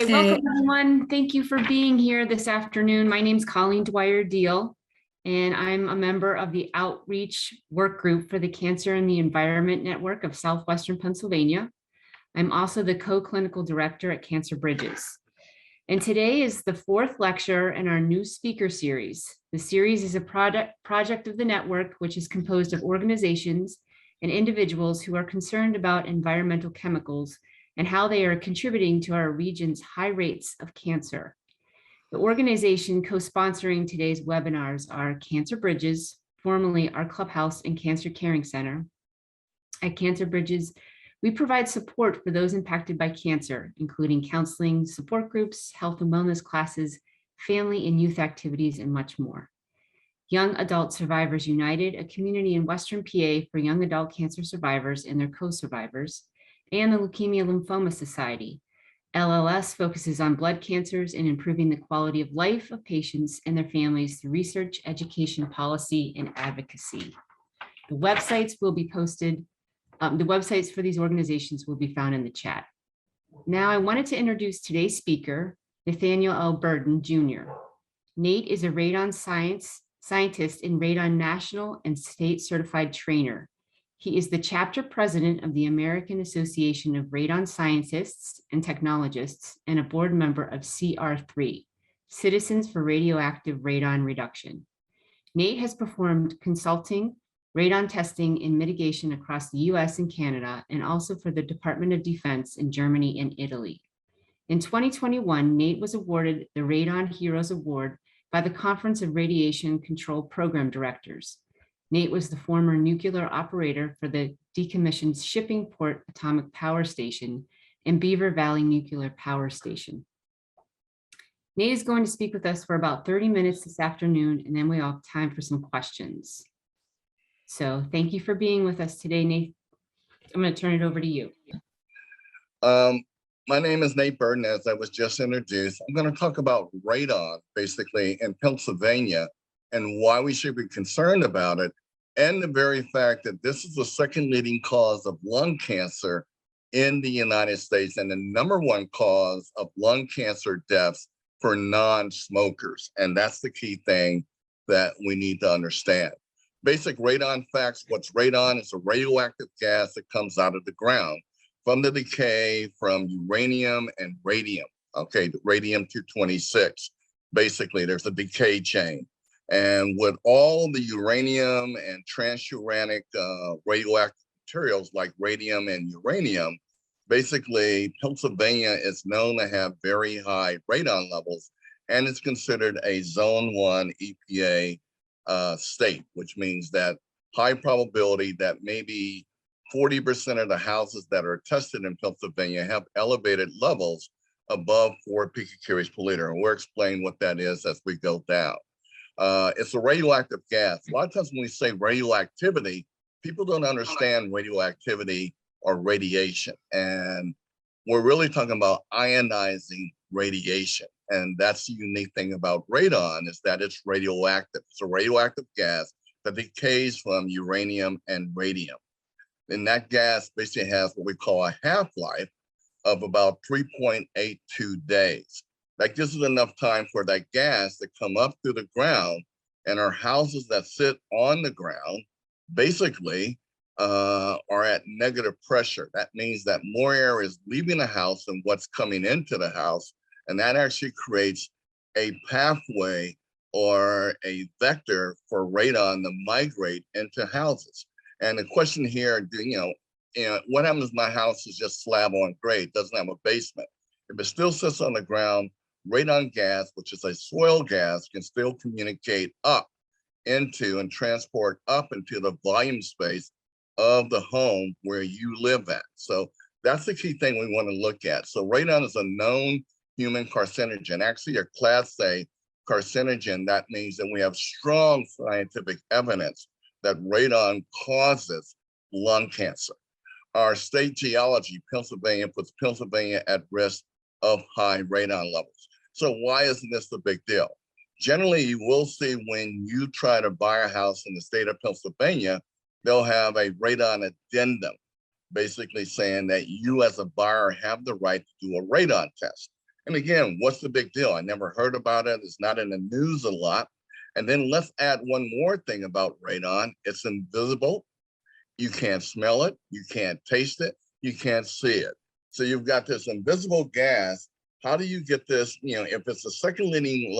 Okay, welcome everyone. Thank you for being here this afternoon. My name is Colleen Dwyer-Deal, and I'm a member of the Outreach Work Group for the Cancer and the Environment Network of Southwestern Pennsylvania. I'm also the co-clinical director at Cancer Bridges. And today is the fourth lecture in our new speaker series. The series is a project of the network, which is composed of organizations and individuals who are concerned about environmental chemicals and how they are contributing to our region's high rates of cancer. The organization co-sponsoring today's webinars are Cancer Bridges, formerly our Clubhouse and Cancer Caring Center. At Cancer Bridges, we provide support for those impacted by cancer, including counseling, support groups, health and wellness classes, family and youth activities, and much more. Young Adult Survivors United, a community in Western PA for young adult cancer survivors and their co-survivors, and the Leukemia Lymphoma Society. LLS focuses on blood cancers and improving the quality of life of patients and their families through research, education, policy, and advocacy. The websites will be posted. The websites for these organizations will be found in the chat. Now I wanted to introduce today's speaker, Nathaniel L. Burden, Jr. Nate is a radon scientist and radon national and state certified trainer. He is the chapter president of the American Association of Radon Scientists and Technologists and a board member of CR3, Citizens for Radioactive Radon Reduction. Nate has performed consulting, radon testing, and mitigation across the US and Canada, and also for the Department of Defense in Germany and Italy. In 2021, Nate was awarded the Radon Heroes Award by the Conference of Radiation Control Program Directors. Nate was the former nuclear operator for the decommissioned Shippingport Atomic Power Station and Beaver Valley Nuclear Power Station. Nate is going to speak with us for about 30 minutes this afternoon, and then we all have time for some questions. So thank you for being with us today, Nate. I'm going to turn it over to you. My name is Nate Burden, as I was just introduced. I'm going to talk about radon, basically, in Pennsylvania, and why we should be concerned about it, and the very fact that this is the second leading cause of lung cancer in the United States and the #1 cause of lung cancer deaths for non-smokers. And that's the key thing that we need to understand. Basic radon facts: what's radon? It's a radioactive gas that comes out of the ground from the decay from uranium and radium, okay, radium-226. Basically, there's a decay chain. And with all the uranium and transuranic radioactive materials like radium and uranium, basically Pennsylvania is known to have very high radon levels, and it's considered a Zone 1 EPA state, which means that high probability that maybe 40% of the houses that are tested in Pennsylvania have elevated levels above 4 picocuries per liter. And we'll explain what that is as we go down. It's a radioactive gas. A lot of times when we say radioactivity, people don't understand radioactivity or radiation. And we're really talking about ionizing radiation. And that's the unique thing about radon, is that it's radioactive. It's a radioactive gas that decays from uranium and radium. And that gas basically has what we call a half-life of about 3.82 days. That gives us enough time for that gas to come up through the ground, and our houses that sit on the ground basically are at negative pressure. That means that more air is leaving the house than what's coming into the house, and that actually creates a pathway or a vector for radon to migrate into houses. And the question here, what happens if my house is just slab on grade, doesn't have a basement? If it still sits on the ground, radon gas, which is a soil gas, can still communicate up into and transport up into the volume space of the home where you live at. So that's the key thing we want to look at. So radon is a known human carcinogen, actually a Class A carcinogen. That means that we have strong scientific evidence that radon causes lung cancer. Our state geology, Pennsylvania, puts Pennsylvania at risk of high radon levels. So why isn't this a big deal? Generally, you will see when you try to buy a house in the state of Pennsylvania, they'll have a radon addendum, basically saying that you as a buyer have the right to do a radon test. And again, what's the big deal? I never heard about it. It's not in the news a lot. And then let's add one more thing about radon. It's invisible. You can't smell it. You can't taste it. You can't see it. So you've got this invisible gas. How do you get this? If it's the second leading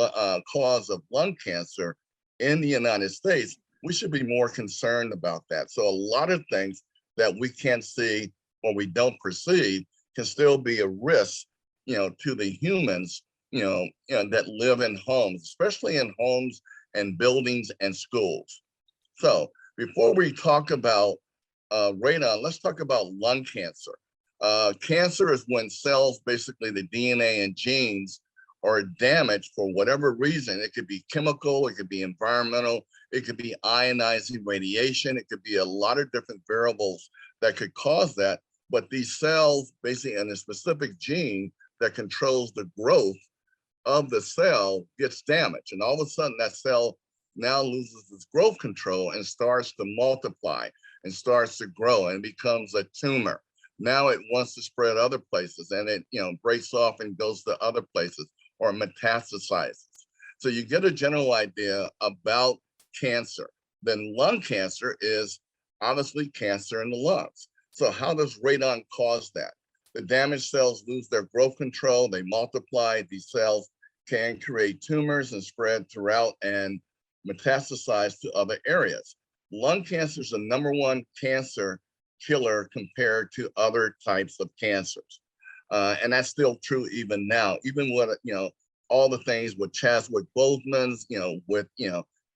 cause of lung cancer in the United States, we should be more concerned about that. So a lot of things that we can't see or we don't perceive can still be a risk, to the humans, that live in homes, especially in homes and buildings and schools. So before we talk about radon, let's talk about lung cancer. Cancer is when cells, basically the DNA and genes, are damaged for whatever reason. It could be chemical, it could be environmental, it could be ionizing radiation, it could be a lot of different variables that could cause that. But these cells, basically, in a specific gene that controls the growth of the cell, gets damaged. And all of a sudden, that cell now loses its growth control and starts to multiply and starts to grow and becomes a tumor. Now it wants to spread other places, and it breaks off and goes to other places or metastasizes. So you get a general idea about cancer. Then lung cancer is obviously cancer in the lungs. So how does radon cause that? The damaged cells lose their growth control, they multiply, these cells can create tumors and spread throughout and metastasize to other areas. Lung cancer is the #1 cancer killer compared to other types of cancers. And that's still true even now, even with, all the things with Chadwick Boseman's, with,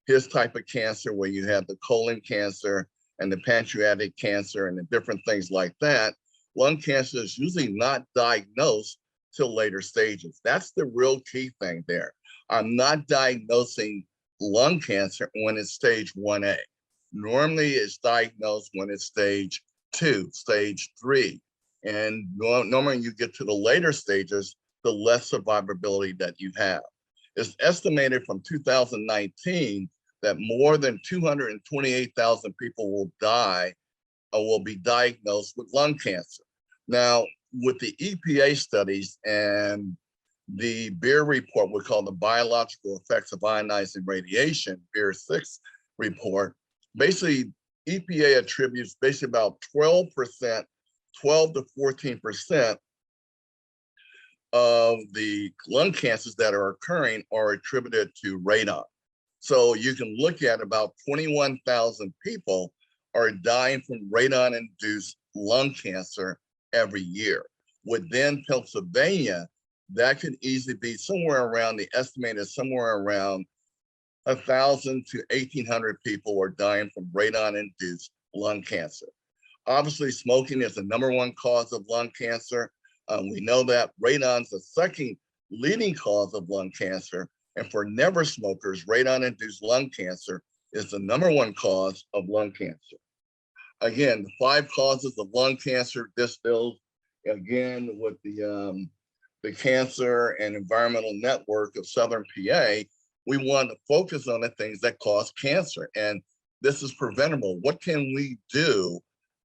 his type of cancer where you have the colon cancer and the pancreatic cancer and the different things like that. Lung cancer is usually not diagnosed till later stages. That's the real key thing there. I'm not diagnosing lung cancer when it's stage 1A. Normally it's diagnosed when it's stage 2, stage 3. And normally you get to the later stages, the less survivability that you have. It's estimated from 2019 that more than 228,000 people will die or will be diagnosed with lung cancer. Now, with the EPA studies and the BEER report, we call the Biological Effects of Ionizing Radiation, BEER 6 report, basically EPA attributes basically about 12%, 12 to 14% of the lung cancers that are occurring are attributed to radon. So you can look at about 21,000 people are dying from radon-induced lung cancer every year. Within Pennsylvania, that could easily be somewhere around, the estimated somewhere around 1,000 to 1,800 people are dying from radon-induced lung cancer. Obviously, smoking is the #1 cause of lung cancer. We know that radon's the second leading cause of lung cancer. And for never smokers, radon-induced lung cancer is the #1 cause of lung cancer. Again, the 5 causes of lung cancer, this deals again with the Cancer and Environmental Network of Southern PA. We want to focus on the things that cause cancer. And this is preventable. What can we do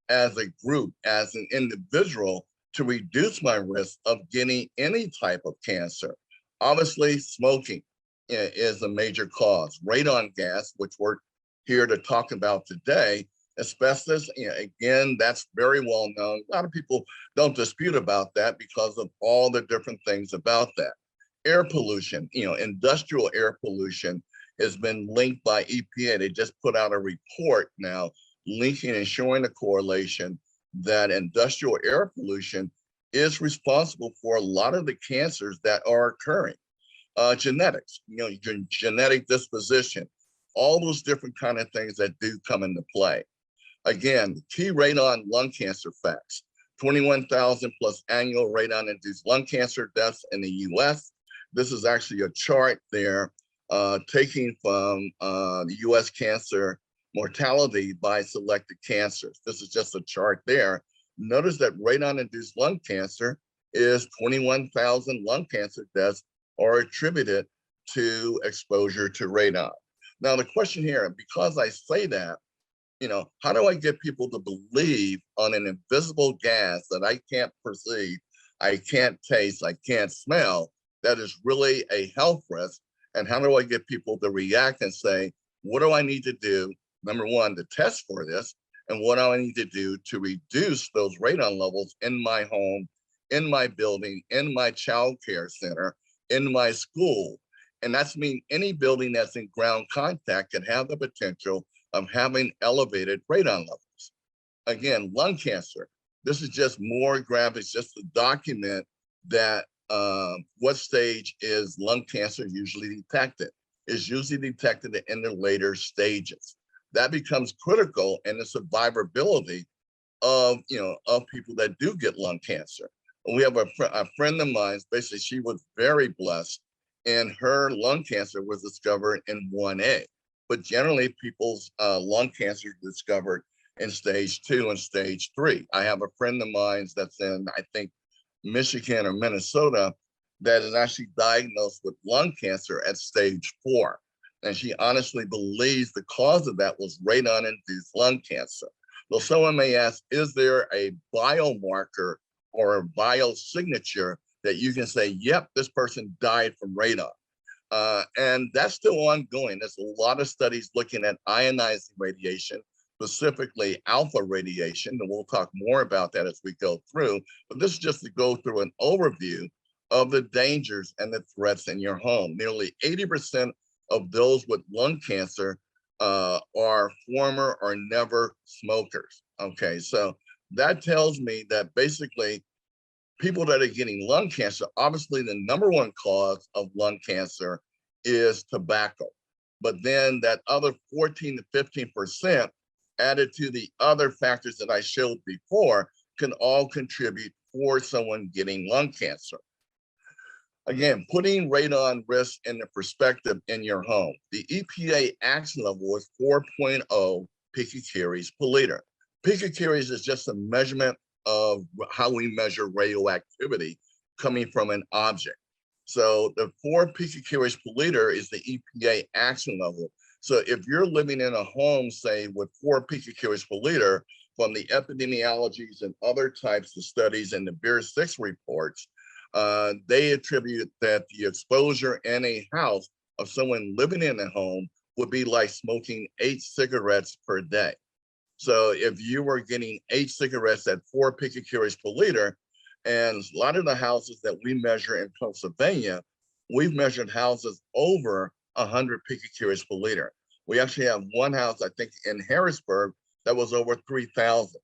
as a group, as an individual, to reduce my risk of getting any type of cancer? Obviously, smoking is a major cause. Radon gas, which we're here to talk about today, asbestos, again, that's very well known. A lot of people don't dispute about that because of all the different things about that. Air pollution, industrial air pollution has been linked by EPA. They just put out a report now linking and showing a correlation that industrial air pollution is responsible for a lot of the cancers that are occurring. Genetics, your genetic disposition, all those different kind of things that do come into play. Again, key radon lung cancer facts: 21,000 plus annual radon-induced lung cancer deaths in the US. This is actually a chart there taking from the US cancer mortality by selected cancers. This is just a chart there. Notice that radon-induced lung cancer is 21,000 lung cancer deaths are attributed to exposure to radon. Now, the question here, because I say that, how do I get people to believe on an invisible gas that I can't perceive, I can't taste, I can't smell, that is really a health risk? And how do I get people to react and say, what do I need to do, number one, to test for this? And what do I need to do to reduce those radon levels in my home, in my building, in my child care center, in my school? And that's mean any building that's in ground contact can have the potential of having elevated radon levels. Again, lung cancer. This is just more graphics just to document that what stage is lung cancer usually detected. It's usually detected in the later stages. That becomes critical in the survivability of people that do get lung cancer. And we have a friend of mine, basically she was very blessed, and her lung cancer was discovered in 1A. But generally people's lung cancer is discovered in stage 2 and stage 3. I have a friend of mine that's in, I think, Michigan or Minnesota, that is actually diagnosed with lung cancer at stage 4. And she honestly believes the cause of that was radon-induced lung cancer. Well, someone may ask, is there a biomarker or a biosignature that you can say, yep, this person died from radon? And that's still ongoing. There's a lot of studies looking at ionizing radiation, specifically alpha radiation, and we'll talk more about that as we go through. But this is just to go through an overview of the dangers and the threats in your home. Nearly 80% of those with lung cancer are former or never smokers. Okay, so that tells me that basically people that are getting lung cancer, obviously the number one cause of lung cancer is tobacco. But then that other 14 to 15% added to the other factors that I showed before can all contribute for someone getting lung cancer. Again, putting radon risk into perspective in your home. The EPA action level is 4.0 picocuries per liter. Picocuries is just a measurement of how we measure radioactivity coming from an object. So the 4 picocuries per liter is the EPA action level. So if you're living in a home, say, with 4 picocuries per liter, from the epidemiologies and other types of studies and the Beer 6 reports, they attribute that the exposure in a house of someone living in a home would be like smoking 8 cigarettes per day. So if you were getting 8 cigarettes at 4 picocuries per liter, and a lot of the houses that we measure in Pennsylvania, we've measured houses over 100 picocuries per liter. We actually have one house, I think, in Harrisburg that was over 3,000.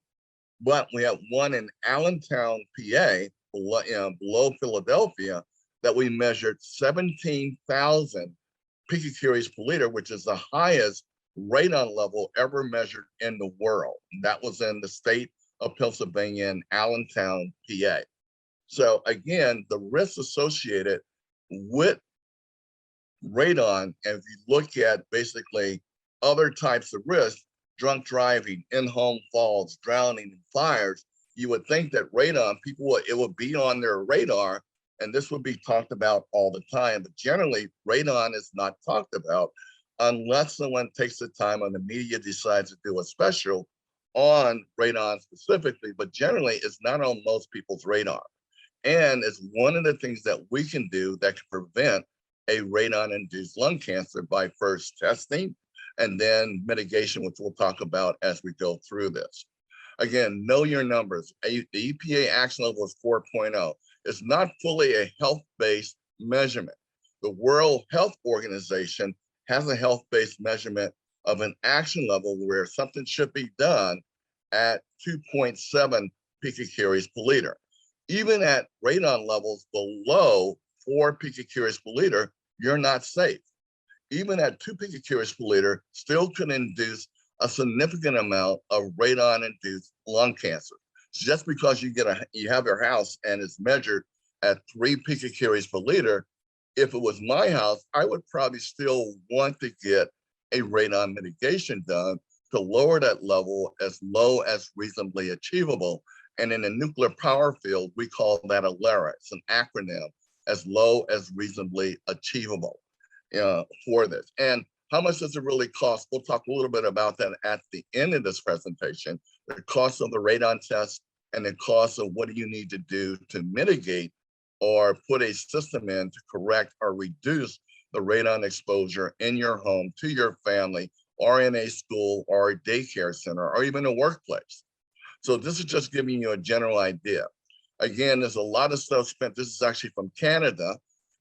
But we have one in Allentown, PA, below Philadelphia, that we measured 17,000 picocuries per liter, which is the highest radon level ever measured in the world. And that was in the state of Pennsylvania in Allentown, PA. So again, the risks associated with radon, and if you look at basically other types of risks, drunk driving, in-home falls, drowning, and fires, you would think that radon, it would be on their radar, and this would be talked about all the time. But generally, radon is not talked about unless someone takes the time and the media decides to do a special on radon specifically, but generally it's not on most people's radar. And it's one of the things that we can do that can prevent a radon-induced lung cancer by first testing and then mitigation, which we'll talk about as we go through this. Again, know your numbers. The EPA action level is 4.0. It's not fully a health-based measurement. The World Health Organization has a health-based measurement of an action level where something should be done at 2.7 picocuries per liter. Even at radon levels below 4 picocuries per liter, you're not safe. Even at 2 picocuries per liter, still can induce a significant amount of radon-induced lung cancer. So just because you have your house and it's measured at 3 picocuries per liter, if it was my house, I would probably still want to get a radon mitigation done to lower that level as low as reasonably achievable. And in the nuclear power field, we call that a LARA. It's an acronym, as low as reasonably achievable for this. And how much does it really cost? We'll talk a little bit about that at the end of this presentation, the cost of the radon test and the cost of what do you need to do to mitigate or put a system in to correct or reduce the radon exposure in your home, to your family, or in a school or a daycare center, or even a workplace. So this is just giving you a general idea. Again, there's a lot of stuff spent. This is actually from Canada.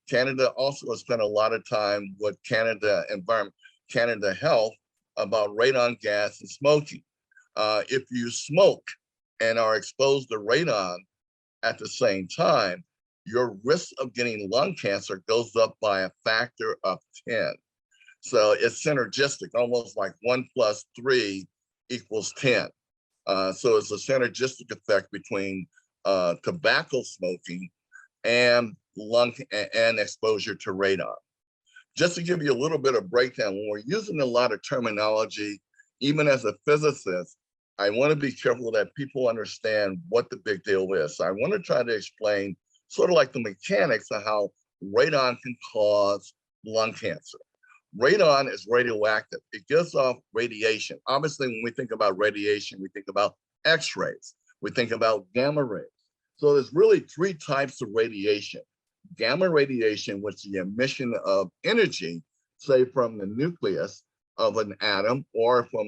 Canada also has spent a lot of time with Canada Environment, Canada Health about radon gas and smoking. If you smoke and are exposed to radon at the same time, your risk of getting lung cancer goes up by a factor of 10. So it's synergistic, almost like 1 + 3 = 10. So it's a synergistic effect between tobacco smoking and lung and exposure to radon. Just to give you a little bit of breakdown, when we're using a lot of terminology, even as a physicist, I want to be careful that people understand what the big deal is. So I want to try to explain sort of like the mechanics of how radon can cause lung cancer. Radon is radioactive. It gives off radiation. Obviously, when we think about radiation, we think about X-rays. We think about gamma rays. So there's really 3 types of radiation. Gamma radiation, which is the emission of energy, say from the nucleus of an atom or from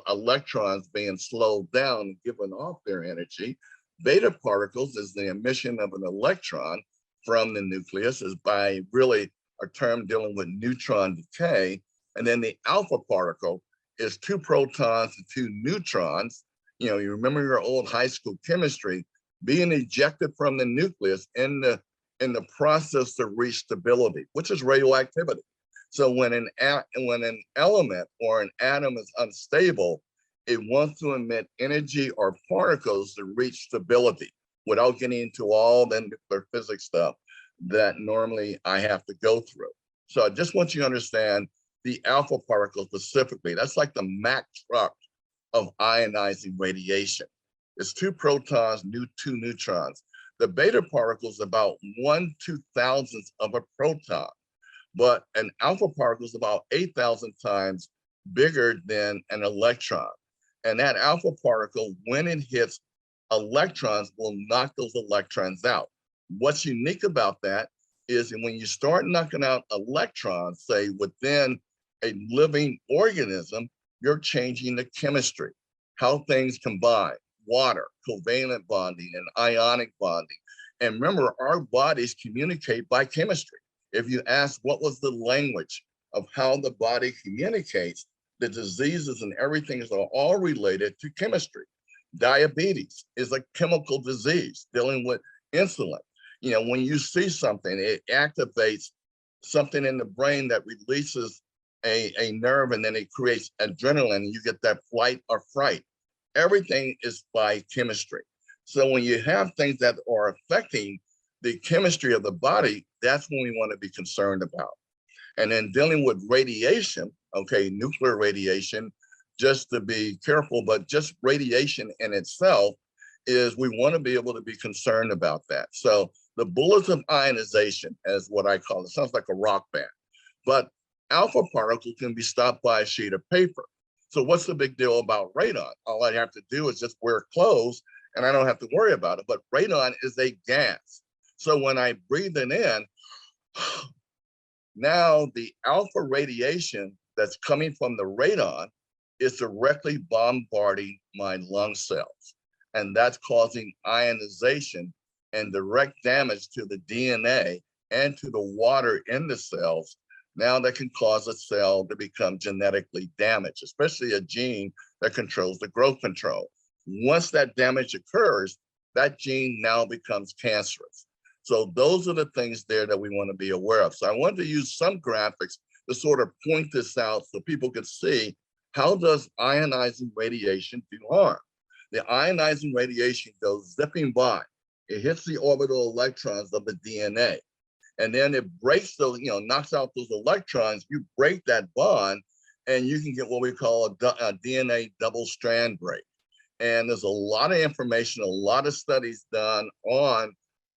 electrons being slowed down and given off their energy. Beta particles is the emission of an electron from the nucleus, is by really a term dealing with neutron decay. And then the alpha particle is 2 protons and 2 neutrons. You remember your old high school chemistry, being ejected from the nucleus in the process to reach stability, which is radioactivity. So when an element or an atom is unstable, it wants to emit energy or particles to reach stability without getting into all the nuclear physics stuff that normally I have to go through. So I just want you to understand the alpha particle specifically. That's like the Mack truck of ionizing radiation. It's 2 protons, 2 neutrons. The beta particle is about 1/2000th of a proton, but an alpha particle is about 8,000 times bigger than an electron. And that alpha particle, when it hits electrons, will knock those electrons out. What's unique about that is when you start knocking out electrons, say within a living organism, you're changing the chemistry, how things combine. Water, covalent bonding, and ionic bonding. And remember, our bodies communicate by chemistry. If you ask what was the language of how the body communicates, the diseases and everything is all related to chemistry. Diabetes is a chemical disease dealing with insulin. When you see something, it activates something in the brain that releases a nerve, and then it creates adrenaline, and you get that flight or fright. Everything is by chemistry. So when you have things that are affecting the chemistry of the body, that's when we want to be concerned about. And then dealing with radiation, okay, nuclear radiation, just to be careful, but just radiation in itself is we want to be able to be concerned about that. So the bullets of ionization, as what I call it, sounds like a rock band, but alpha particles can be stopped by a sheet of paper. So what's the big deal about radon? All I have to do is just wear clothes and I don't have to worry about it. But radon is a gas. So when I breathe it in, now the alpha radiation that's coming from the radon is directly bombarding my lung cells. And that's causing ionization and direct damage to the DNA and to the water in the cells. Now that can cause a cell to become genetically damaged, especially a gene that controls the growth control. Once that damage occurs, that gene now becomes cancerous. So those are the things there that we want to be aware of. So I wanted to use some graphics to sort of point this out so people could see, how does ionizing radiation do harm? The ionizing radiation goes zipping by. It hits the orbital electrons of the DNA. And then it breaks those, knocks out those electrons. You break that bond, and you can get what we call a DNA double strand break. And there's a lot of information, a lot of studies done on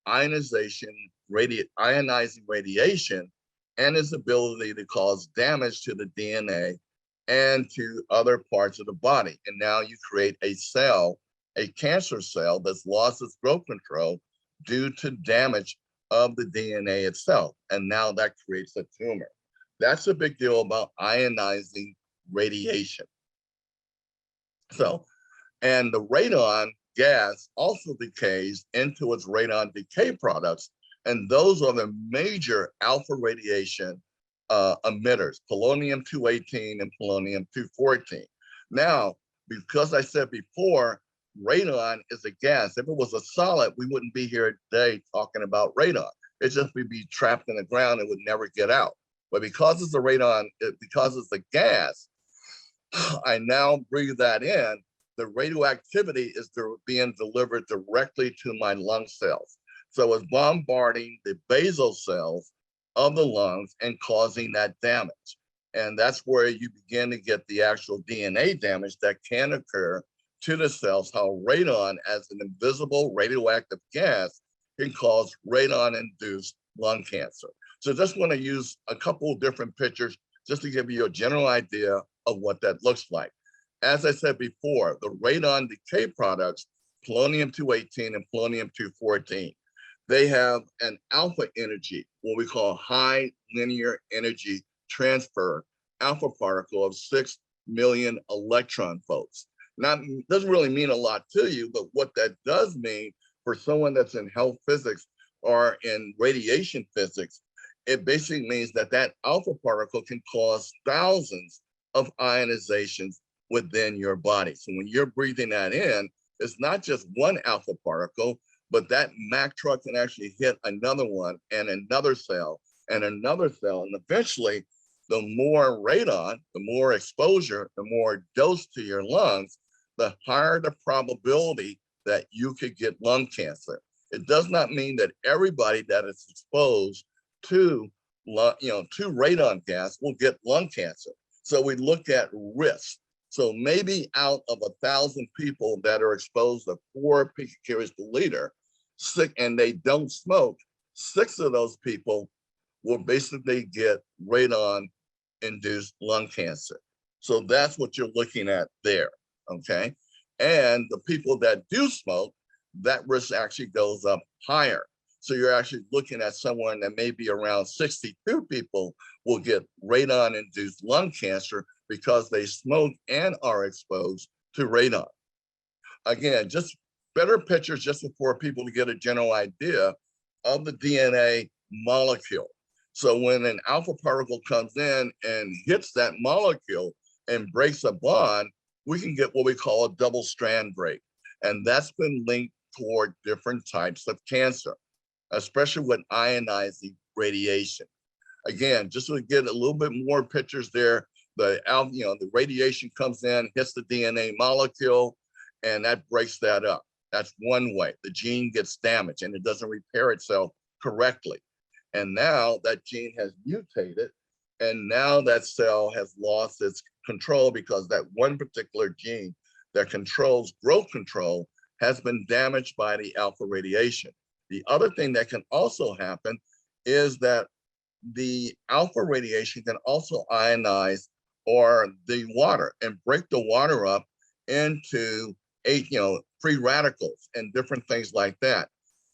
ionizing radiation and its ability to cause damage to the DNA and to other parts of the body. And now you create a cell, a cancer cell that's lost its growth control due to damage of the DNA itself. And now that creates a tumor. That's a big deal about ionizing radiation. So, and the radon gas also decays into its radon decay products. And those are the major alpha radiation emitters, polonium-218 and polonium-214. Now, because I said before, radon is a gas. If it was a solid, we wouldn't be here today talking about radon. It just would be trapped in the ground and would never get out. But because it's a radon, because it's a gas, I now breathe that in. The radioactivity is being delivered directly to my lung cells. So it's bombarding the basal cells of the lungs and causing that damage. And that's where you begin to get the actual DNA damage that can occur to the cells, how radon as an invisible radioactive gas can cause radon-induced lung cancer. So just want to use a couple of different pictures just to give you a general idea of what that looks like. As I said before, the radon decay products, polonium-218 and polonium-214, they have an alpha energy, what we call high linear energy transfer alpha particle of 6 million electron volts. Now, doesn't really mean a lot to you, but what that does mean for someone that's in health physics or in radiation physics, it basically means that that alpha particle can cause thousands of ionizations within your body. So when you're breathing that in, it's not just one alpha particle, but that Mack truck can actually hit another one and another cell and another cell. And eventually, the more radon, the more exposure, the more dose to your lungs, the higher the probability that you could get lung cancer. It does not mean that everybody that is exposed to radon gas will get lung cancer. So we look at risk. So maybe out of 1,000 people that are exposed to 4 picocuries per liter, and they don't smoke, 6 of those people will basically get radon-induced lung cancer. So that's what you're looking at there, okay? And the people that do smoke, that risk actually goes up higher. So you're actually looking at someone that maybe around 62 people will get radon-induced lung cancer because they smoke and are exposed to radon. Again, just better pictures just for people to get a general idea of the DNA molecule. So when an alpha particle comes in and hits that molecule and breaks a bond, we can get what we call a double strand break. And that's been linked toward different types of cancer, especially with ionizing radiation. Again, just to get a little bit more pictures there, the radiation comes in, hits the DNA molecule, and that breaks that up. That's one way. The gene gets damaged and it doesn't repair itself correctly. And now that gene has mutated, and now that cell has lost its control because that one particular gene that controls growth control has been damaged by the alpha radiation. The other thing that can also happen is that the alpha radiation can also ionize or the water and break the water up into free radicals and different things like that.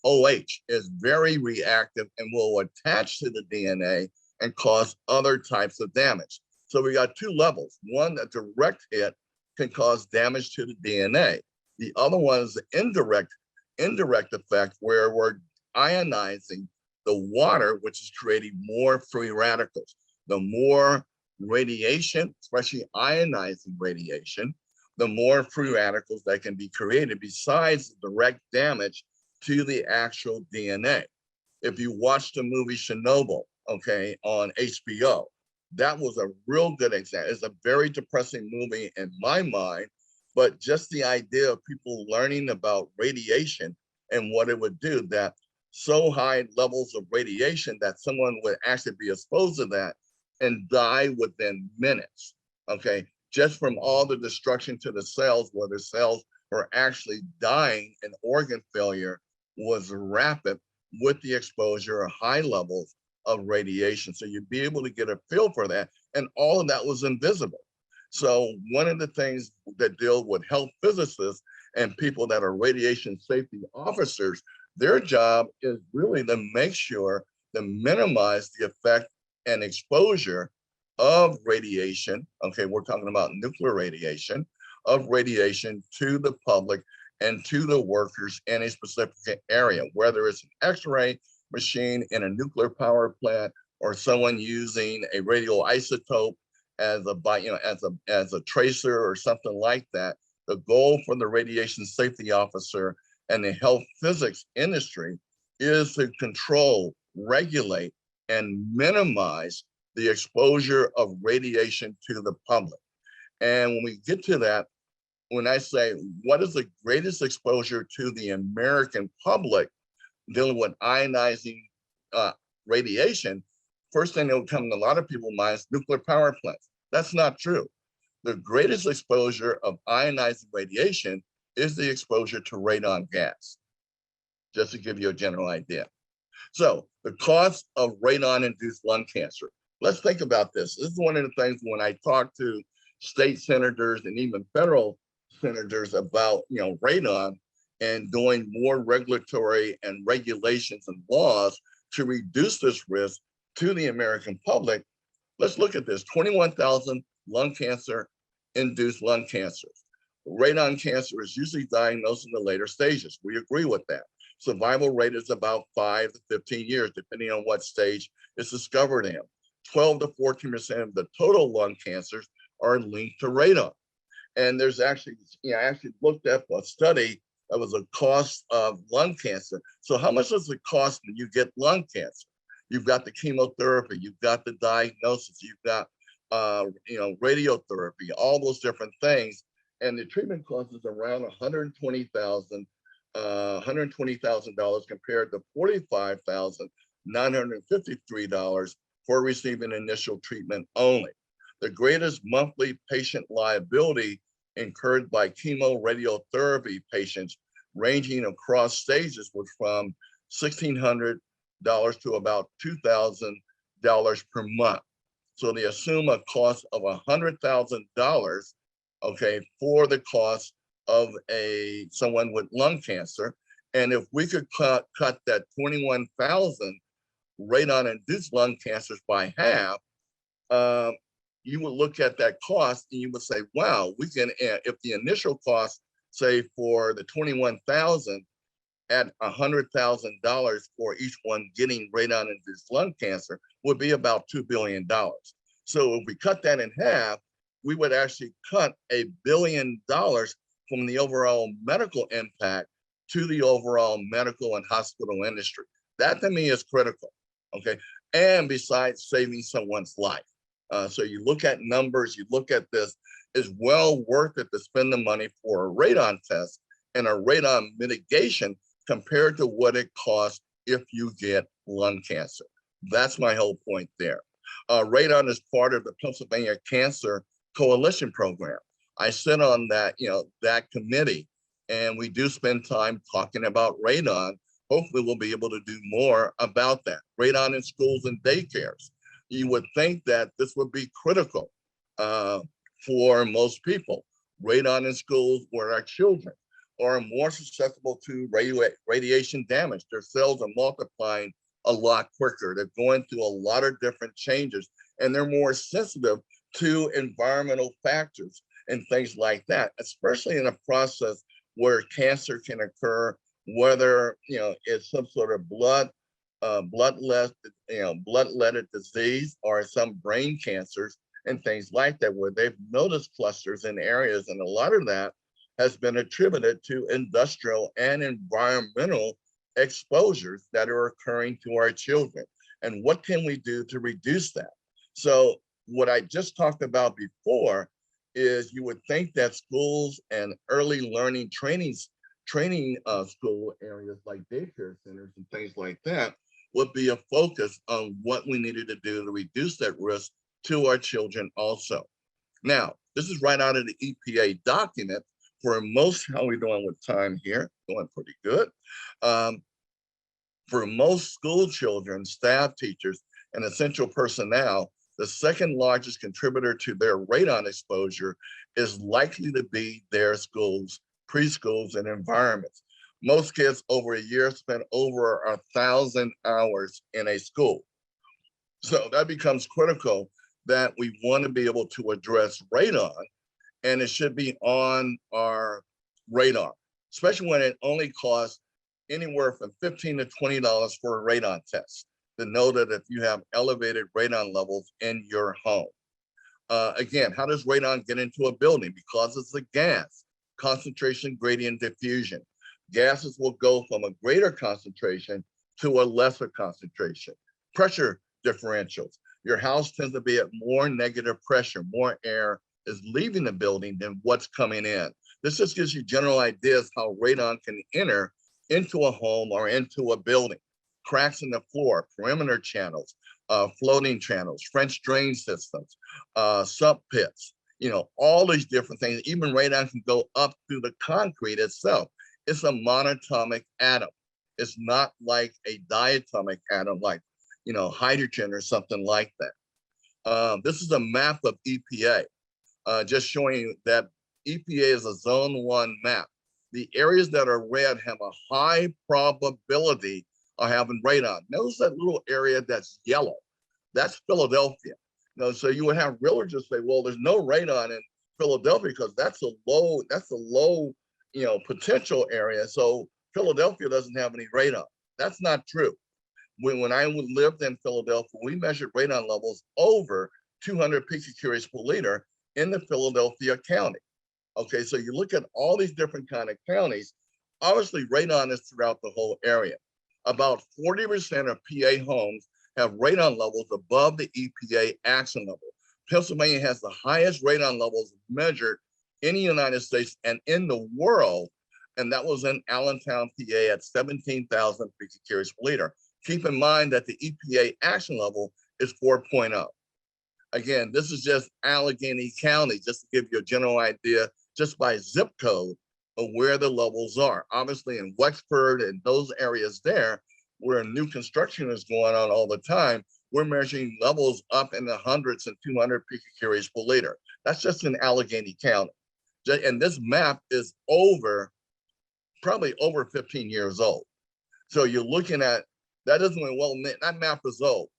OH is very reactive and will attach to the DNA and cause other types of damage. So we got 2 levels. One, a direct hit can cause damage to the DNA. The other one is the indirect effect where we're ionizing the water, which is creating more free radicals. The more radiation, especially ionizing radiation, the more free radicals that can be created besides the direct damage to the actual DNA. If you watch the movie Chernobyl, okay, on HBO, that was a real good example. It's a very depressing movie in my mind, but just the idea of people learning about radiation and what it would do, that so high levels of radiation that someone would actually be exposed to that and die within minutes, okay? Just from all the destruction to the cells, where the cells are actually dying and organ failure was rapid with the exposure of high levels of radiation. So you'd be able to get a feel for that. And all of that was invisible. So one of the things that deal with health physicists and people that are radiation safety officers, Their job is really to make sure to minimize the effect and exposure of radiation. Okay, we're talking about nuclear radiation, of radiation to the public and to the workers in a specific area, whether it's an X-ray machine in a nuclear power plant or someone using a radioisotope as a tracer or something like that. The goal for the radiation safety officer and the health physics industry is to control, regulate, and minimize the exposure of radiation to the public. And when we get to that, when I say what is the greatest exposure to the American public dealing with ionizing radiation, first thing that will come to a lot of people's minds, nuclear power plants. That's not true. The greatest exposure of ionizing radiation is the exposure to radon gas, just to give you a general idea. So the cost of radon-induced lung cancer. Let's think about this. This is one of the things when I talk to state senators and even federal senators about, radon and doing more regulatory and regulations and laws to reduce this risk to the American public. Let's look at this: 21,000 lung cancer induced lung cancers. Radon cancer is usually diagnosed in the later stages. We agree with that. Survival rate is about 5 to 15 years, depending on what stage it's discovered in. 12 to 14% of the total lung cancers are linked to radon. And there's actually, I actually looked up a study that was a cost of lung cancer. So how much does it cost when you get lung cancer? You've got the chemotherapy, you've got the diagnosis, you've got radiotherapy, all those different things. And the treatment cost is around $120,000 compared to $45,953 for receiving initial treatment only. The greatest monthly patient liability incurred by chemoradiotherapy patients ranging across stages was from $1,600 to about $2,000 per month. So they assume a cost of $100,000, okay, for the cost of someone with lung cancer. And if we could cut that 21,000 radon-induced lung cancers by half, you would look at that cost and you would say, wow, we can, if the initial cost, say for the 21,000 at $100,000 for each one getting radon-induced lung cancer would be about $2 billion. So if we cut that in half, we would actually cut $1 billion from the overall medical impact to the overall medical and hospital industry. That to me is critical, okay? And besides saving someone's life. So you look at numbers, you look at this, it's well worth it to spend the money for a radon test and a radon mitigation compared to what it costs if you get lung cancer. That's my whole point there. Radon is part of the Pennsylvania Cancer Coalition Program. I sit on that, that committee, and we do spend time talking about radon. Hopefully we'll be able to do more about that. Radon in schools and daycares. You would think that this would be critical for most people. Radon in schools where our children are more susceptible to radiation damage. Their cells are multiplying a lot quicker. They're going through a lot of different changes, and they're more sensitive to environmental factors and things like that, especially in a process where cancer can occur, whether it's some sort of bloodletted disease or some brain cancers and things like that, where they've noticed clusters in areas, and a lot of that has been attributed to industrial and environmental exposures that are occurring to our children. And what can we do to reduce that? So what I just talked about before is you would think that schools and early learning training school areas like daycare centers and things like that would be a focus on what we needed to do to reduce that risk to our children also. Now, this is right out of the EPA document. For most, how are we doing with time here? Going pretty good. For most school children, staff, teachers, and essential personnel, the second largest contributor to their radon exposure is likely to be their schools, preschools, and environments. Most kids over a year spend over 1,000 hours in a school. So that becomes critical that we want to be able to address radon, and it should be on our radar, especially when it only costs anywhere from $15 to $20 for a radon test to know that if you have elevated radon levels in your home. Again, how does radon get into a building? Because it's a gas, concentration gradient diffusion. Gases will go from a greater concentration to a lesser concentration. Pressure differentials. Your house tends to be at more negative pressure, more air is leaving the building than what's coming in. This just gives you general ideas how radon can enter into a home or into a building. Cracks in the floor, perimeter channels, floating channels, French drain systems, sump pits, all these different things. Even radon can go up through the concrete itself. It's a monatomic atom. It's not like a diatomic atom like, hydrogen or something like that. This is a map of EPA, just showing you that EPA is a zone 1 map. The areas that are red have a high probability of having radon. Notice that little area that's yellow. That's Philadelphia. So you would have realtors say, well, there's no radon in Philadelphia because that's a low, potential area. So Philadelphia doesn't have any radon. That's not true. When I lived in Philadelphia, we measured radon levels over 200 picocuries per liter in the Philadelphia county. Okay, so you look at all these different kind of counties, obviously radon is throughout the whole area. About 40% of PA homes have radon levels above the EPA action level. Pennsylvania has the highest radon levels measured in the United States and in the world, and that was in Allentown, PA at 17,000 picocuries per liter. Keep in mind that the EPA action level is 4.0. Again, this is just Allegheny County, just to give you a general idea, just by zip code of where the levels are. Obviously in Wexford and those areas there, where new construction is going on all the time, we're measuring levels up in the hundreds and 200 picocuries per liter. That's just in Allegheny County. And this map is probably over 15 years old. So you're looking at, that doesn't mean, well, that map is old.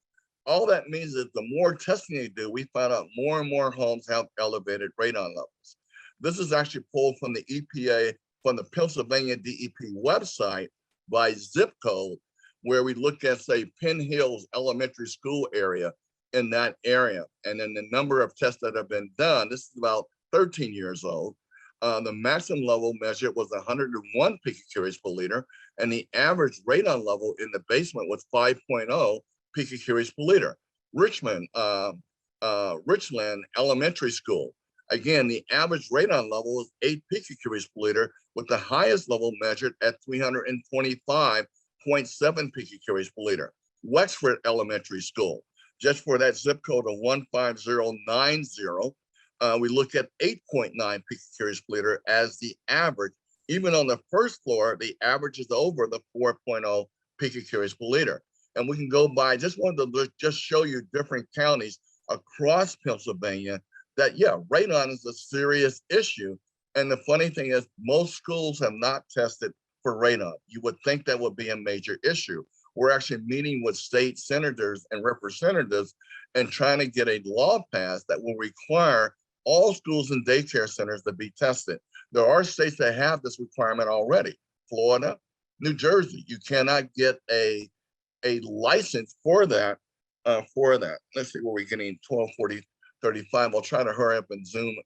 All that means is the more testing you do, we find out more and more homes have elevated radon levels. This is actually pulled from the EPA, from the Pennsylvania DEP website by zip code, where we look at, say, Penn Hills Elementary School area in that area. And then the number of tests that have been done, this is about 13 years old. The maximum level measured was 101 picocuries per liter, and the average radon level in the basement was 5.0 picocuries per liter. Richmond Elementary School, again, the average radon level is 8 picocuries per liter, with the highest level measured at 325.7 picocuries per liter. Wexford Elementary School, just for that zip code of 15090, we look at 8.9 picocuries per liter as the average. Even on the first floor, the average is over the 4.0 picocuries per liter. And we can go by, just wanted to just show you different counties across Pennsylvania that, yeah, radon is a serious issue. And the funny thing is, most schools have not tested for radon. You would think that would be a major issue. We're actually meeting with state senators and representatives and trying to get a law passed that will require all schools and daycare centers to be tested. There are states that have this requirement already. Florida, New Jersey, you cannot get a license for that. Let's see, where we're getting 12:40:35. I'll try to hurry up and Zoom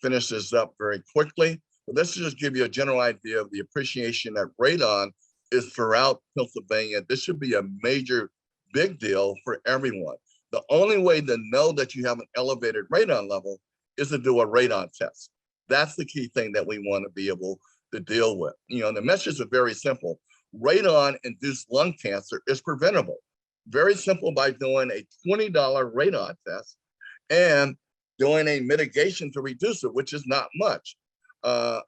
finish this up very quickly. But let's just give you a general idea of the appreciation that radon is throughout Pennsylvania. This should be a major, big deal for everyone. The only way to know that you have an elevated radon level is to do a radon test. That's the key thing that we want to be able to deal with. The messages are very simple. Radon-induced lung cancer is preventable. Very simple, by doing a $20 radon test and doing a mitigation to reduce it, which is not much.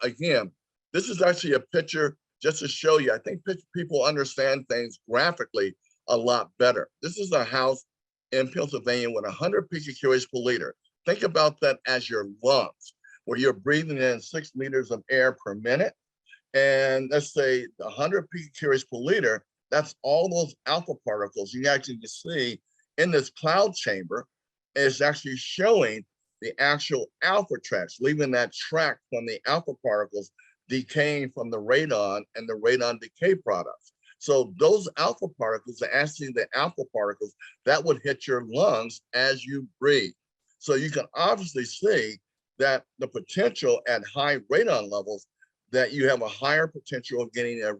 Again, this is actually a picture just to show you. I think people understand things graphically a lot better. This is a house in Pennsylvania with 100 picocuries per liter. Think about that as your lungs, where you're breathing in 6 liters of air per minute. And let's say 100 picocuries per liter, that's all those alpha particles you actually can see in this cloud chamber is actually showing the actual alpha tracks, leaving that track from the alpha particles decaying from the radon and the radon decay products. So those alpha particles are actually the alpha particles that would hit your lungs as you breathe. So you can obviously see that the potential at high radon levels, that you have a higher potential of getting a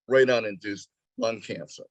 radon-induced lung cancer.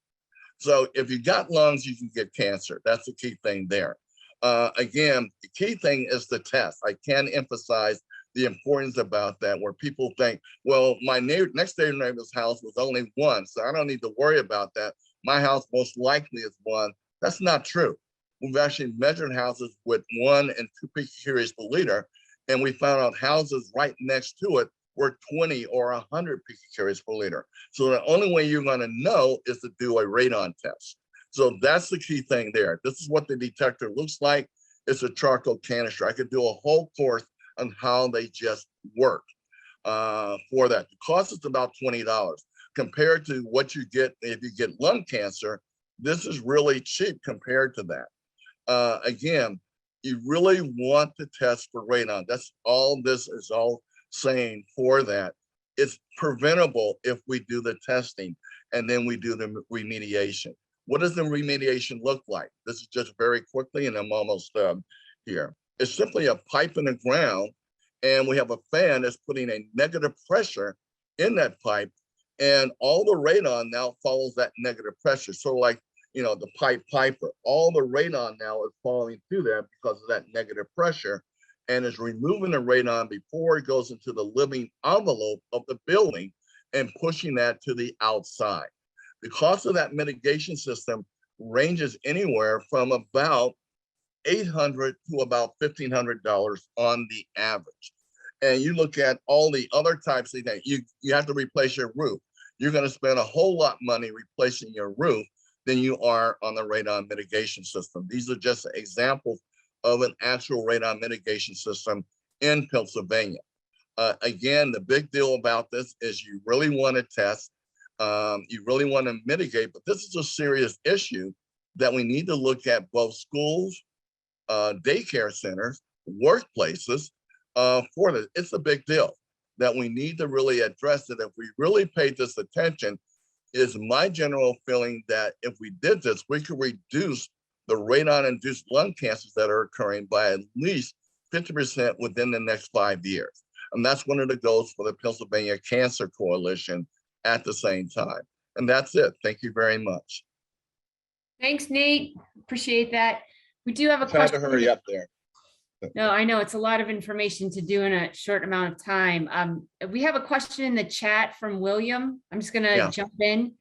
So if you got lungs, you can get cancer. That's the key thing there. Again, the key thing is the test. I can't emphasize the importance about that, where people think, well, my next door neighbor's house was only one, so I don't need to worry about that. My house most likely is one. That's not true. We've actually measured houses with 1 and 2 picocuries per liter, and we found out houses right next to it were 20 or 100 picocuries per liter. So the only way you're going to know is to do a radon test. So that's the key thing there. This is what the detector looks like. It's a charcoal canister. I could do a whole course on how they just work for that. The cost is about $20 compared to what you get if you get lung cancer. This is really cheap compared to that. Again, you really want to test for radon. That's all this is all saying for that. It's preventable if we do the testing and then we do the remediation. What does the remediation look like? This is just very quickly, and I'm almost here. It's simply a pipe in the ground, and we have a fan that's putting a negative pressure in that pipe, and all the radon now follows that negative pressure. So like, you know, the Pied Piper, all the radon now is falling through that because of that negative pressure, and is removing the radon before it goes into the living envelope of the building and pushing that to the outside. The cost of that mitigation system ranges anywhere from about $800 to about $1,500 on the average. And you look at all the other types of things, you have to replace your roof. You're going to spend a whole lot of money replacing your roof than you are on the radon mitigation system. These are just examples of an actual radon mitigation system in Pennsylvania. Again, the big deal about this is you really want to test, you really want to mitigate, but this is a serious issue that we need to look at both schools, daycare centers, workplaces for this. It's a big deal that we need to really address it. If we really paid this attention, is my general feeling that if we did this, we could reduce the radon-induced lung cancers that are occurring by at least 50% within the next 5 years. And that's one of the goals for the Pennsylvania Cancer Coalition at the same time. And that's it. Thank you very much. Thanks, Nate. Appreciate that. We do have a Trying question. to hurry up there. No, I know it's a lot of information to do in a short amount of time. We have a question in the chat from William. I'm just going to jump in.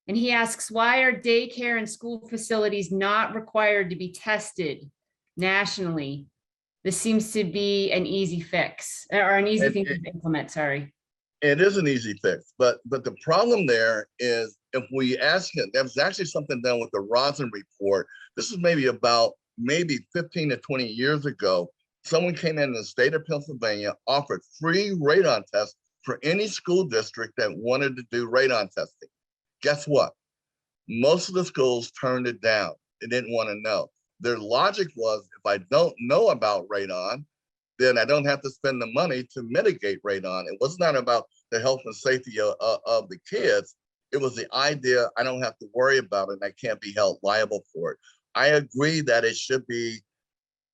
And he asks, why are daycare and school facilities not required to be tested nationally? This seems to be an easy fix, or an easy thing to implement, sorry. It is an easy fix, but the problem there is if we ask it, there was actually something done with the Rosin report. This is maybe 15 to 20 years ago. Someone came in the state of Pennsylvania, offered free radon tests for any school district that wanted to do radon testing. Guess what? Most of the schools turned it down. They didn't want to know. Their logic was, if I don't know about radon, then I don't have to spend the money to mitigate radon. It was not about the health and safety of the kids. It was the idea, I don't have to worry about it and I can't be held liable for it. I agree that it should be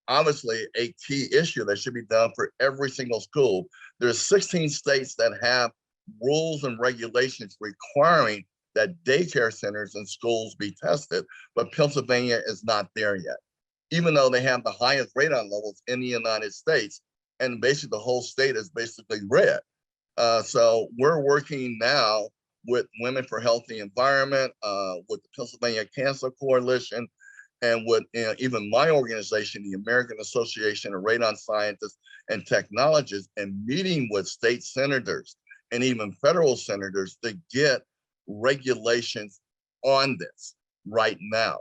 obviously a key issue that should be done for every single school. There's 16 states that have rules and regulations requiring that daycare centers and schools be tested, but Pennsylvania is not there yet, even though they have the highest radon levels in the United States, and basically the whole state is basically red. So we're working now with Women for Healthy Environment, with the Pennsylvania Cancer Coalition, and with even my organization, the American Association of Radon Scientists and Technologists, and meeting with state senators and even federal senators to get regulations on this right now.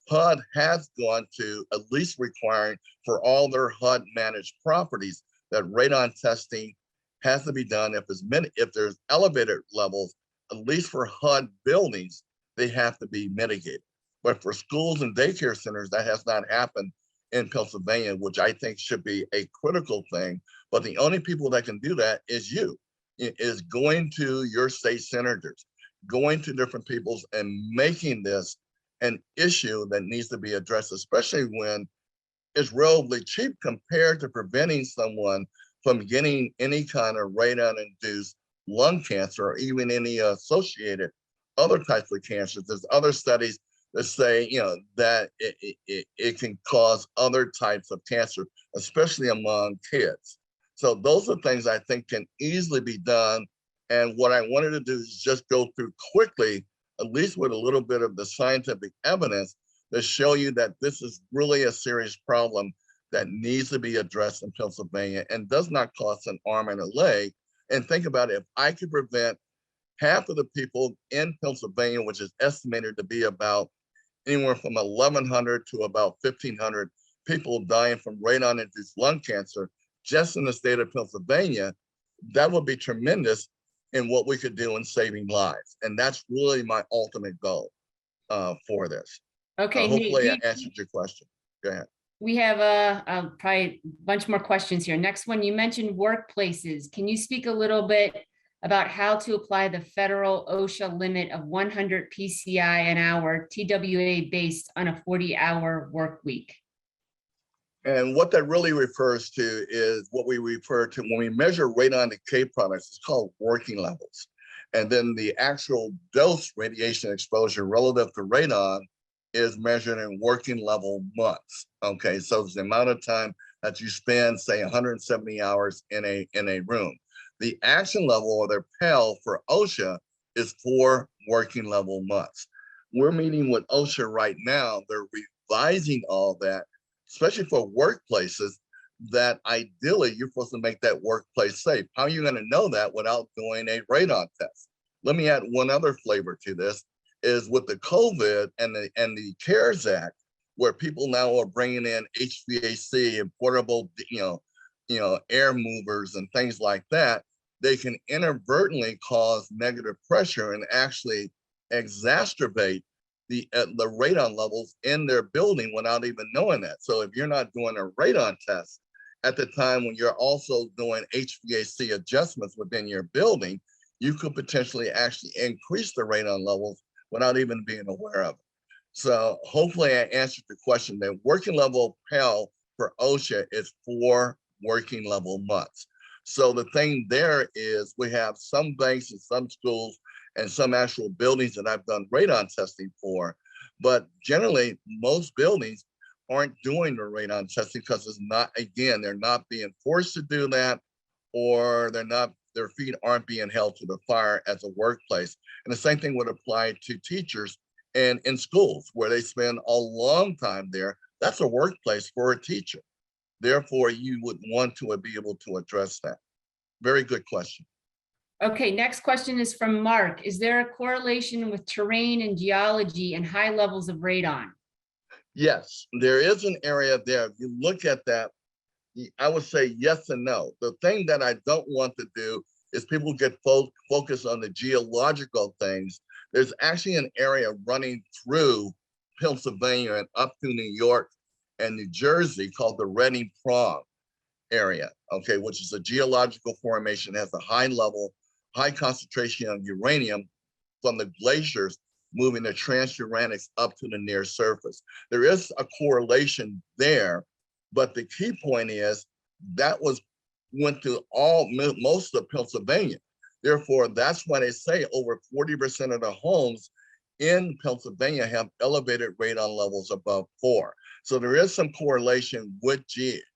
HUD has gone to at least requiring for all their HUD managed properties that radon testing has to be done. If there's elevated levels, at least for HUD buildings, they have to be mitigated. But for schools and daycare centers, that has not happened in Pennsylvania, which I think should be a critical thing. But the only people that can do that is you, is going to your state senators, going to different peoples and making this an issue that needs to be addressed, especially when it's relatively cheap compared to preventing someone from getting any kind of radon-induced lung cancer or even any associated other types of cancers. There's other studies that say, that it can cause other types of cancer, especially among kids. So those are things I think can easily be done. And what I wanted to do is just go through quickly, at least with a little bit of the scientific evidence, to show you that this is really a serious problem that needs to be addressed in Pennsylvania and does not cost an arm and a leg. And think about it, if I could prevent half of the people in Pennsylvania, which is estimated to be about anywhere from 1,100 to about 1,500 people dying from radon-induced lung cancer just in the state of Pennsylvania, that would be tremendous in what we could do in saving lives. And that's really my ultimate goal for this. Okay, hopefully Nate, I answered your question. Go ahead. we have probably a bunch more questions here. Next one, you mentioned workplaces. Can you speak a little bit about how to apply the federal OSHA limit of 100 PCI an hour TWA based on a 40-hour work week? And what that really refers to is what we refer to when we measure radon decay products, it's called working levels. And then the actual dose radiation exposure relative to radon is measured in working level months. Okay, so it's the amount of time that you spend, say 170 hours in a room. The action level, or their PEL for OSHA, is 4 working level months. We're meeting with OSHA right now. They're revising all that, especially for workplaces, that ideally you're supposed to make that workplace safe. How are you going to know that without doing a radon test? Let me add one other flavor to this, is with the COVID and the CARES Act, where people now are bringing in HVAC and portable, air movers and things like that, they can inadvertently cause negative pressure and actually exacerbate the radon levels in their building without even knowing that. So if you're not doing a radon test at the time when you're also doing HVAC adjustments within your building, you could potentially actually increase the radon levels without even being aware of it. So hopefully I answered the question. That working level PEL for OSHA is 4 working level months. So the thing there is we have some banks and some schools and some actual buildings that I've done radon testing for, but generally most buildings aren't doing the radon testing because it's not, again, they're not being forced to do that, or their feet aren't being held to the fire as a workplace. And the same thing would apply to teachers and in schools where they spend a long time there. That's a workplace for a teacher. Therefore, you would want to be able to address that. Very good question. Okay, next question is from Mark. Is there a correlation with terrain and geology and high levels of radon? Yes, there is an area there. If you look at that, I would say yes and no. The thing that I don't want to do is people get focused on the geological things. There's actually an area running through Pennsylvania and up through New York and New Jersey called the Reading Prong area, okay, which is a geological formation, has a high concentration of uranium from the glaciers moving the transuranics up to the near surface. There is a correlation there, but the key point is that went to most of Pennsylvania. Therefore, that's why they say over 40% of the homes in Pennsylvania have elevated radon levels above 4. So there is some correlation with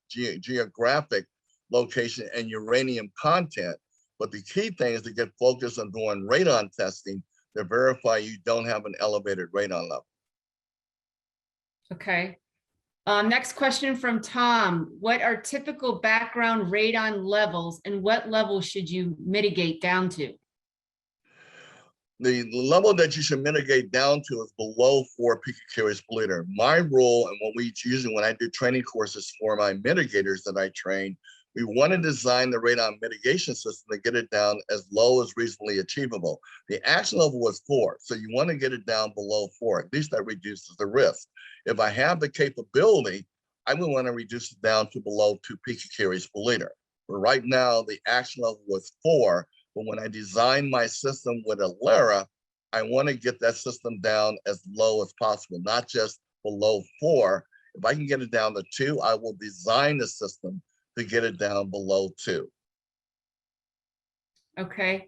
geographic location and uranium content, but the key thing is to get focused on doing radon testing to verify you don't have an elevated radon level. Okay. Next question from Tom. What are typical background radon levels and what level should you mitigate down to? The level that you should mitigate down to is below 4 picocuries per liter. My rule, and what we usually when I do training courses for my mitigators that I train, We want to design the radon mitigation system to get it down as low as reasonably achievable. The action level was 4, so you want to get it down below 4. At least that reduces the risk. If I have the capability, I would want to reduce it down to below 2 picocuries per liter. But right now, the action level was 4, but when I designed my system with Alera, I want to get that system down as low as possible, not just below 4. If I can get it down to 2, I will design the system to get it down below 2. Okay.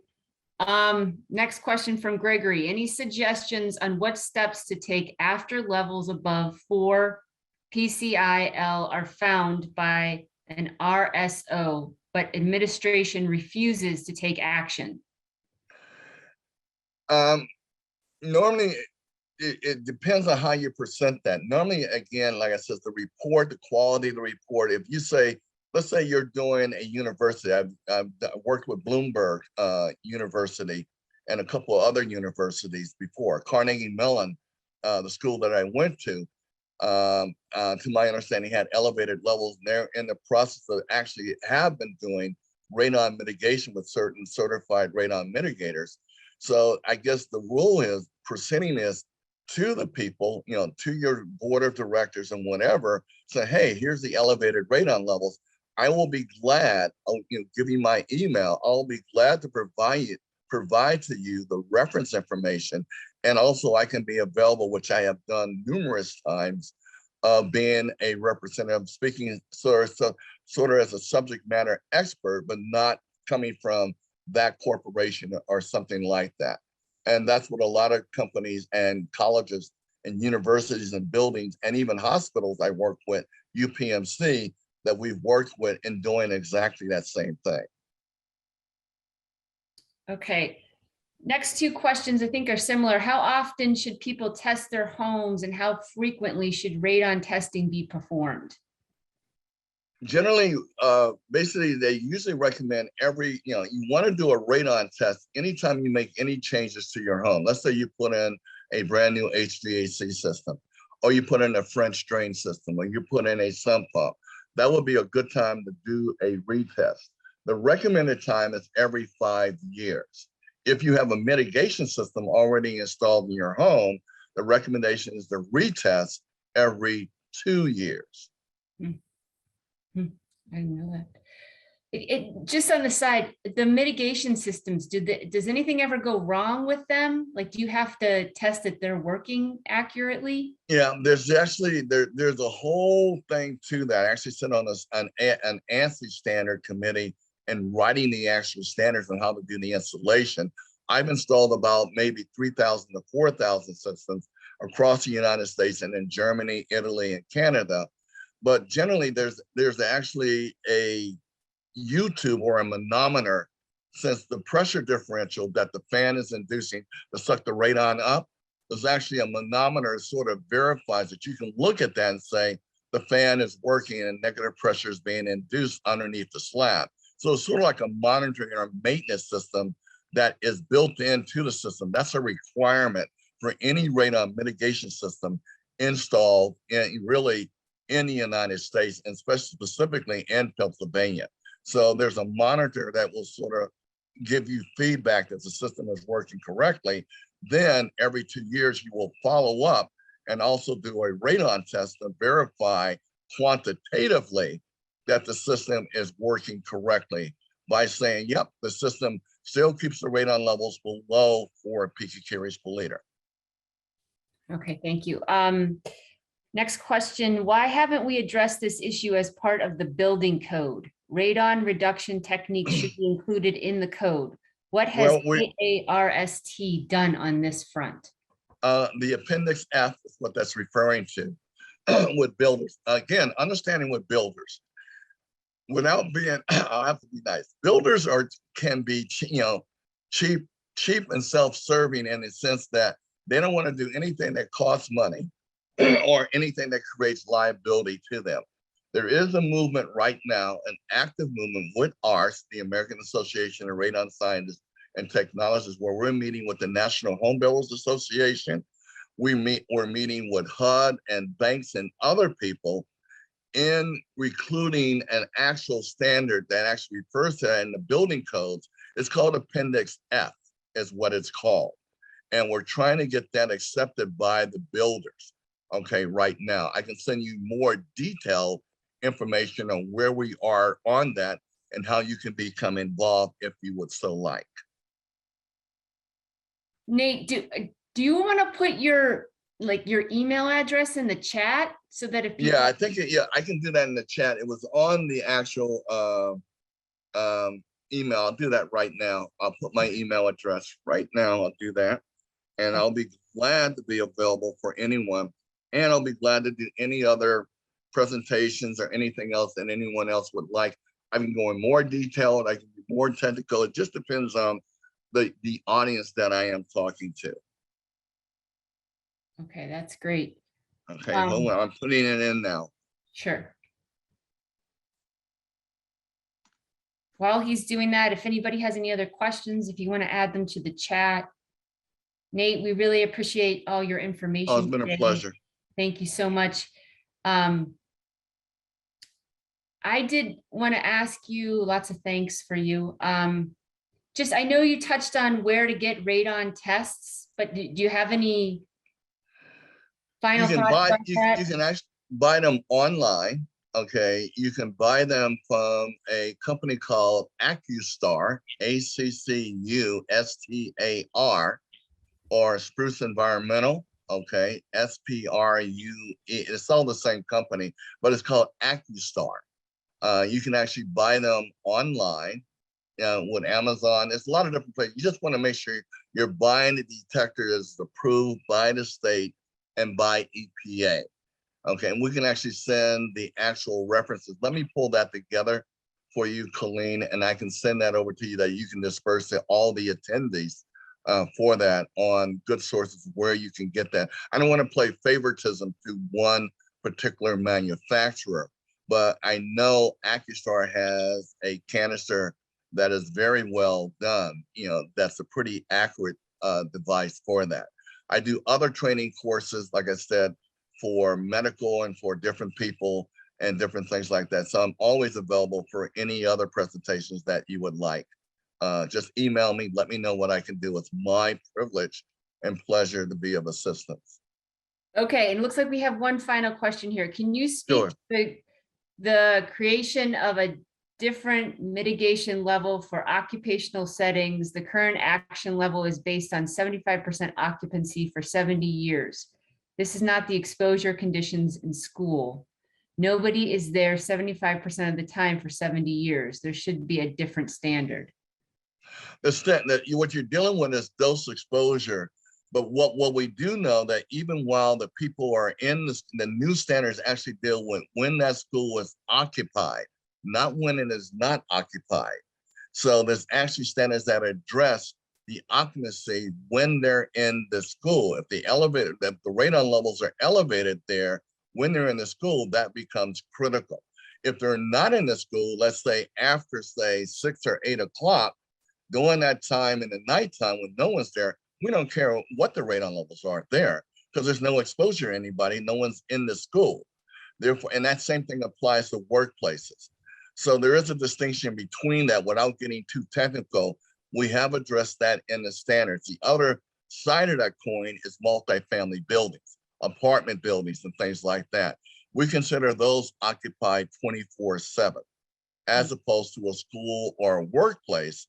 Next question from Gregory. Any suggestions on what steps to take after levels above 4 PCIL are found by an RSO, but administration refuses to take action? Normally, it depends on how you present that. Normally, again, like I said, the report, the quality of the report, if you say, let's say you're doing a university, I've worked with Bloomberg University and a couple of other universities before. Carnegie Mellon, the school that I went to my understanding, had elevated levels. And they're in the process of actually have been doing radon mitigation with certain certified radon mitigators. So I guess the rule is presenting this to the people, to your board of directors and whatever, say, hey, here's the elevated radon levels. I will be glad, I'll give you my email. I'll be glad to provide to you the reference information. And also I can be available, which I have done numerous times, being a representative, speaking sort of as a subject matter expert, but not coming from that corporation or something like that. And that's what a lot of companies and colleges and universities and buildings and even hospitals I work with, UPMC, that we've worked with in doing exactly that same thing. Okay. Next 2 questions I think are similar. How often should people test their homes and how frequently should radon testing be performed? Generally, basically, they usually recommend you want to do a radon test anytime you make any changes to your home. Let's say you put in a brand new HVAC system, or you put in a French drain system, or you put in a sump pump. That would be a good time to do a retest. The recommended time is every 5 years. If you have a mitigation system already installed in your home, the recommendation is to retest every 2 years. I didn't know that. It just on the side, the mitigation systems, does anything ever go wrong with them? Like, do you have to test that they're working accurately? Yeah, there's actually there's a whole thing to that. I actually sit on an ANSI standard committee and writing the actual standards on how to do the installation. I've installed about maybe 3,000 to 4,000 systems across the United States and in Germany, Italy, and Canada. But generally, there's actually a YouTube or a manometer, since the pressure differential that the fan is inducing to suck the radon up. There's actually a manometer that sort of verifies that. You can look at that and say the fan is working and negative pressure is being induced underneath the slab. So it's sort of like a monitoring or maintenance system that is built into the system. That's a requirement for any radon mitigation system installed in the United States, and specifically in Pennsylvania. So there's a monitor that will sort of give you feedback that the system is working correctly. Then every 2 years, you will follow up and also do a radon test to verify quantitatively that the system is working correctly by saying, yep, the system still keeps the radon levels below 4 picocuries per liter. Okay, thank you. Next question, why haven't we addressed this issue as part of the building code? Radon reduction techniques should be included in the code. What has AARST done on this front? The Appendix F is what that's referring to with builders. Again, understanding with builders, without being, I'll have to be nice. Builders can be, cheap and self-serving in the sense that they don't want to do anything that costs money or anything that creates liability to them. There is a movement right now, an active movement with ARS, the American Association of Radon Scientists and Technologists, where we're meeting with the National Home Builders Association. We're meeting with HUD and banks and other people in recluding an actual standard that actually refers to that in the building codes. It's called Appendix F, is what it's called. And we're trying to get that accepted by the builders. Okay, right now. I can send you more detailed information on where we are on that and how you can become involved if you would so like. Nate, do you want to put your email address in the chat so that if people... Yeah, I think yeah, I can do that in the chat. It was on the actual email. I'll do that right now. I'll put my email address right now. I'll do that. And I'll be glad to be available for anyone. And I'll be glad to do any other presentations or anything else that anyone else would like. I can go in more detail. I can be more technical. It just depends on the audience that I am talking to. Okay, that's great. Okay, hold on. I'm putting it in now. Sure. While he's doing that, if anybody has any other questions, if you want to add them to the chat. Nate, we really appreciate all your information. Oh, it's been a pleasure. Thank you so much. I did want to ask you, lots of thanks for you. Just, I know you touched on where to get radon tests, but do you have any final thoughts about that? You can actually buy them online. Okay, you can buy them from a company called AccuStar, ACCUSTAR, or Spruce Environmental. Okay, SPRUE. It's all the same company, but it's called AccuStar. You can actually buy them online with Amazon. There's a lot of different places. You just want to make sure you're buying the detector is approved by the state and by EPA. Okay, and we can actually send the actual references. Let me pull that together for you, Colleen, and I can send that over to you that you can disperse to all the attendees for that on good sources where you can get that. I don't want to play favoritism to one particular manufacturer, but I know AccuStar has a canister that is very well done. You know, that's a pretty accurate device for that. I do other training courses, like I said, for medical and for different people and different things like that. So I'm always available for any other presentations that you would like. Just email me, let me know what I can do. It's my privilege and pleasure to be of assistance. Okay, it looks like we have one final question here. Can you speak to the creation of a different mitigation level for occupational settings? The current action level is based on 75% occupancy for 70 years. This is not the exposure conditions in school. Nobody is there 75% of the time for 70 years. There should be a different standard. What you're dealing with is dose exposure. But what we do know that even while the people are in the new standards actually deal with when that school is occupied, not when it is not occupied. So there's actually standards that address the occupancy when they're in the school. If the radon levels are elevated there when they're in the school, that becomes critical. If they're not in the school, let's say after, say, 6 or 8 o'clock, during that time in the nighttime when no one's there, we don't care what the radon levels are there because there's no exposure to anybody, no one's in the school. Therefore, and that same thing applies to workplaces. So there is a distinction between that without getting too technical. We have addressed that in the standards. The other side of that coin is multifamily buildings, apartment buildings and things like that. We consider those occupied 24/7 as opposed to a school or a workplace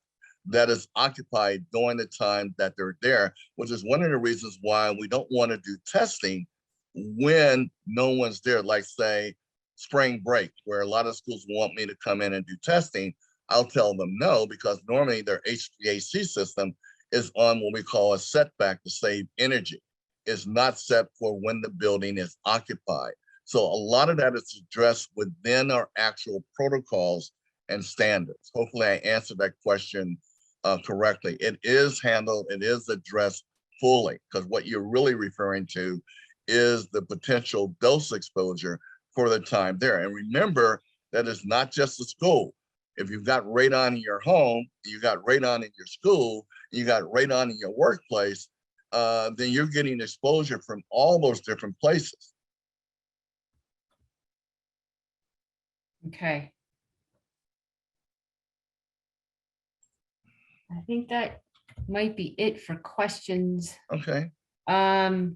that is occupied during the time that they're there, which is one of the reasons why we don't want to do testing when no one's there, like say spring break, where a lot of schools want me to come in and do testing. I'll tell them no, because normally their HVAC system is on what we call a setback to save energy. It's not set for when the building is occupied. So a lot of that is addressed within our actual protocols and standards. Hopefully I answered that question correctly. It is handled, it is addressed fully, because what you're really referring to is the potential dose exposure for the time there. And remember that it's not just the school. If you've got radon in your home, you got radon in your school, you got radon in your workplace, then you're getting exposure from all those different places. Okay. I think that might be it for questions. Okay. I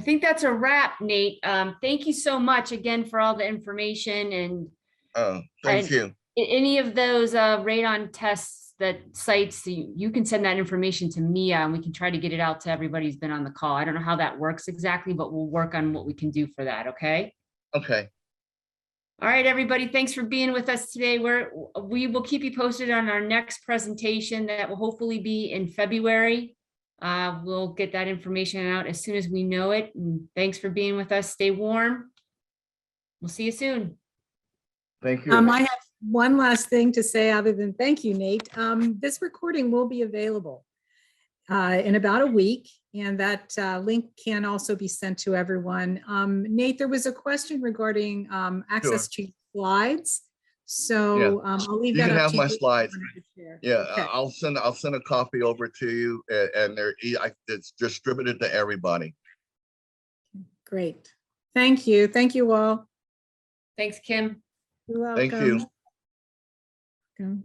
think that's a wrap, Nate. Thank you so much again for all the information and Oh, thank you. any of those radon tests that sites, you can send that information to Mia and we can try to get it out to everybody who's been on the call. I don't know how that works exactly, but we'll work on what we can do for that. Okay. Okay. All right, everybody. Thanks for being with us today. We will keep you posted on our next presentation that will hopefully be in February. We'll get that information out as soon as we know it. And thanks for being with us. Stay warm. We'll see you soon. Thank you. I have one last thing to say other than thank you, Nate. This recording will be available in about a week, and that link can also be sent to everyone. Nate, there was a question regarding access to slides. So I'll leave that up to you. You can have my slides. Yeah, okay. I'll send a copy over to you, and it's distributed to everybody. Great. Thank you. Thank you all. Thank Kim. You're welcome. Thank you. Welcome.